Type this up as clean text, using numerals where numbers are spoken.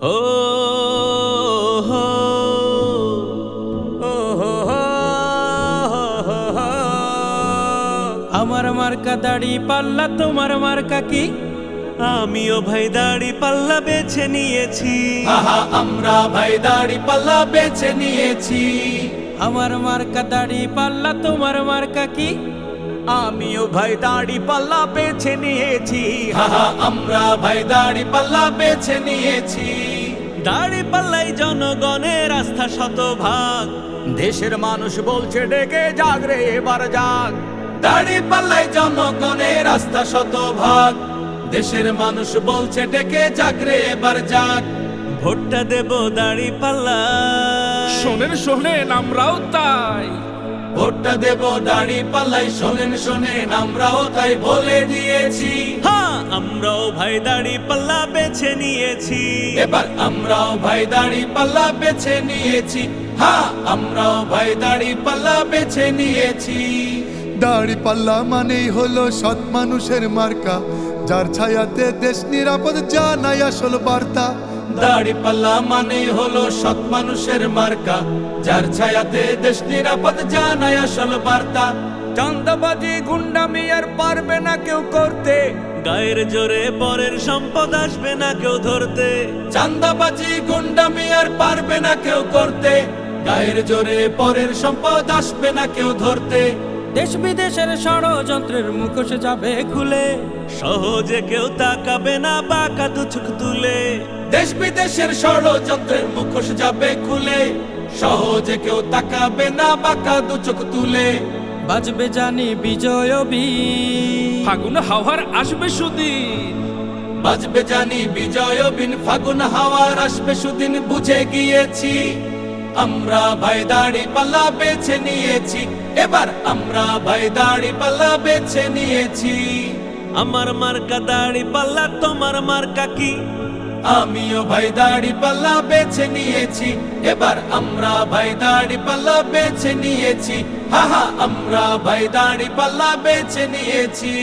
ও হো ও হো হো হো। আমার মার্কা দাড়ি পাল্লা, তোমার মার্কা কি? আমিও ভাই দাড়ি পাল্লা বেছে নিয়েছি। আহা আমরা ভাই দাড়ি পাল্লা বেছে নিয়েছি। আমার মার্কা দাড়ি পাল্লা, তোমার মার্কা কি? আমিও ভাই দাড়ি পাল্লা বেছে নিয়েছি। আহা আমরা ভাই দাড়ি পাল্লা বেছে নিয়েছি। দাড়ি পাল্লাই জনগণের আস্থা শতভাগ। দেশের মানুষ বলছে ডেকে জাগ রে এবার জাগ। দাড়ি পাল্লাই জনগণের আস্থা শতভাগ। দেশের মানুষ বলছে ডেকে জাগ রে এবার জাগ। ভোটটা দেব দাড়ি পাল্লা। শোনেন শোনেন আমরাও তাই, ভোটটা দেব দাড়ি পাল্লাই। শোনেন শোনেন আমরাও তাই বলে দিয়েছি। হ্যাঁ, আমরাও ভাই দাড়ি পাল্লা বেছে নিয়েছি। এবার আমরাও ভাই দাড়ি পাল্লা বেছে নিয়েছি। হ্যাঁ আমরাও ভাই দাড়ি পাল্লা বেছে নিয়েছি। দাড়ি পাল্লা মানেই হলো সৎ মানুষের মার্কা, যার ছায়াতে দেশ নিরাপদ জানাই আসল বার্তা। দাড়ি পাল্লা মানে হলো সৎ মানুষের মার্কা, যার ছায়াতে দেশ নিরাপদ জানায় আসল বার্তা। চাঁদাবাজি গুন্ডামি আর পারবে না কেউ করতে। গায়ের জোরে পরের সম্পদ আসবে না কেউ ধরতে। চাঁদাবাজি গুন্ডামি আর পারবে না কেউ করতে। গায়ের জোরে পরের সম্পদ আসবে না কেউ ধরতে। দেশ বিদেশের ষড়যন্ত্রের মুখোশ যাবে খুলে। সহজে কেউ তাকাবে না বাঁকা দু চোখ তুলে। দেশ বিদেশের ষড়যন্ত্রের মুখোশ যাবে খুলে। সহজে কেউ তাকাবে না বাঁকা দু চোখ তুলে। বাজবে জানি বিজয় বীণ। ফাগুন হাওয়ার আসবে সুদিন। বাজবে জানি বিজয় বিন। ফাগুন হাওয়ার আসবে সুদিন বুঝে গিয়েছি। আমরা ভাই দাড়ি পাল্লা বেছে নিয়েছি। এবার আমরা ভাই দাড়ি পাল্লা বেছে নিয়েছি। আমার মার্কা দাড়ি পাল্লা, তোমার মার্কা কি? আমিও ভাই দাড়ি পাল্লা বেছে নিয়েছি। এবার আমরা ভাই দাড়ি পাল্লা বেছে নিয়েছি। হা হা আমরা ভাই দাড়ি পাল্লা বেছে নিয়েছি।